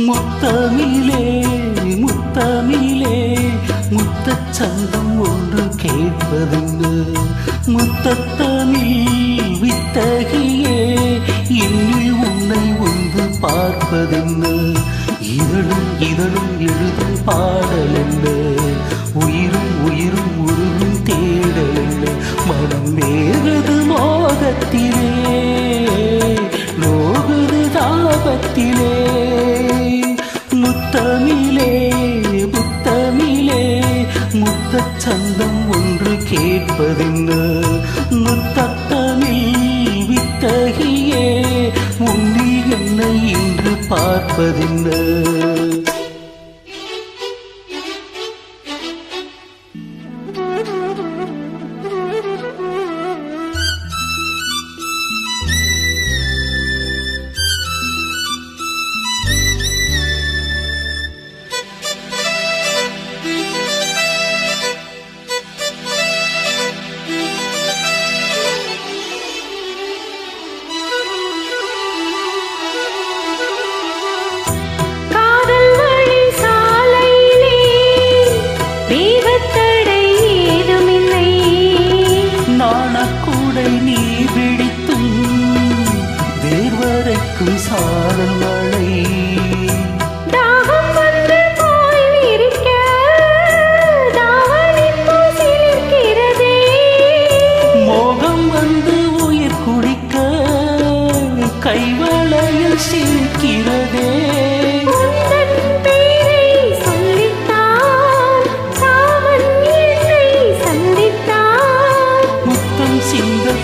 முத்தமிழே முத்தமிழே முத்தச் சந்தம் ஒன்று கேட்பதுண்டு. முத்தத்தமிழ் வித்தகியே என்னில் உன்னை ஒன்று பார்ப்பதென்று. இதழும் இதழும் எழுதும் பாடலென்று, உயிரும் உயிரும் உருகும் தேடலென்று. மனம் வேறுது மோகத்திலே, நோகுது தாபத்திலே. முத்தமிழே முத்தமிழே முத்தச் சந்தம் ஒன்று கேட்பதென்று. முத்தத்தமிழ் வித்தகியே உன்னில் என்னை இன்று பார்ப்பதென்று. நீ பிடித்தும் வேர்வரைக்கும் சாரல் மழை. தாகம் வந்து போய் விரிக்க தாவணிப்பு சிலிர்க்கிறதே. மோகம் வந்து உயிர் குடிக்க கைவளையில் சிரிக்கிறதே.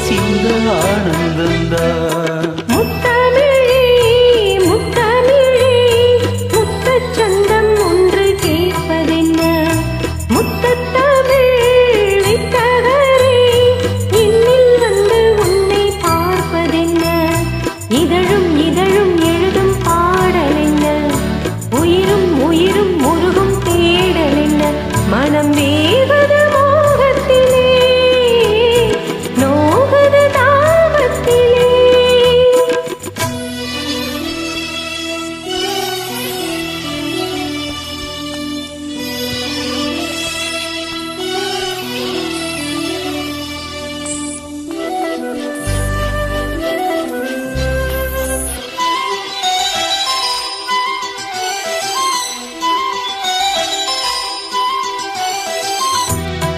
சிந்த ஆனந்தந்தான். முத்தமிழே முத்தமிழே முத்தச் சந்தம் ஒன்று கேட்பதென்ன. முத்தத்தமிழ் வித்தகரே என்னில் வந்து உன்னை பார்ப்பதென்ன. இதழும் இதழும் எழுதும் பாடலென்ன, உயிரும் உயிரும் உருகும் தேடலென்ன. மனம் வேவது மோகத்திலே,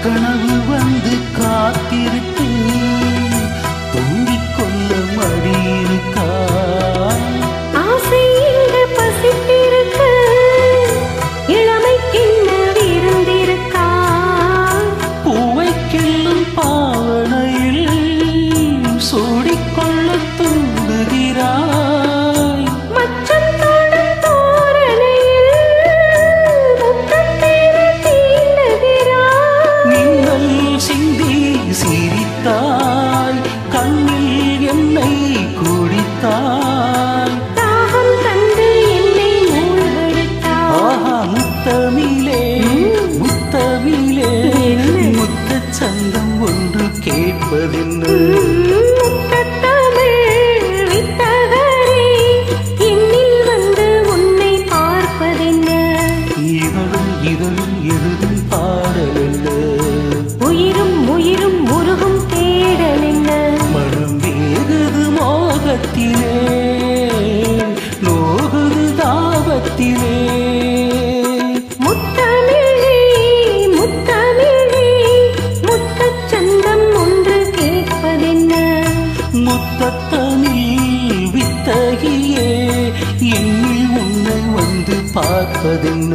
கனவு வந்து காத்திருக்கு, தூங்கிக் கொள்ள மடியிருக்கா. ஆசை இங்கு பசித்திருக்கு, இளமைக்கின்ன விருந்திருக்கா. பூவை கிள்ளும் பாவனையில் சூடிக்கொள்ள தூண்டுகிறாய். மச்சம் தோடும் தோரணையில் முத்தத்தேன தீண்டுகிறாய். மின்னல் சிந்தி சிரித்தாய், கண்ணில் என்னை குடித்தாய். தாகம் தந்து என்னை மூழ்கடித்தாய். ஆஹா முத்தமிழே முத்தமிழே முத்தச் சந்தம் ஒன்று கேட்பதென்று. முத்தத்தமிழ் வித்தகரே என்னில் வந்து உன்னை பார்ப்பதென்ன. இதழும் இதழும் எழுதும் பாடலென்று, உயிரும் உயிரும் உருகும் தேடலென்ன. மனம் வேறுது மோகத்திலே, நோகுது தாபத்திலே. முத்தமிழே முத்தமிழே முத்தச் சந்தம் ஒன்று கேட்பதென்ன. முத்தத்தமிழ் வித்தகியே என்னில் உன்னை வந்து பார்ப்பதென்ன.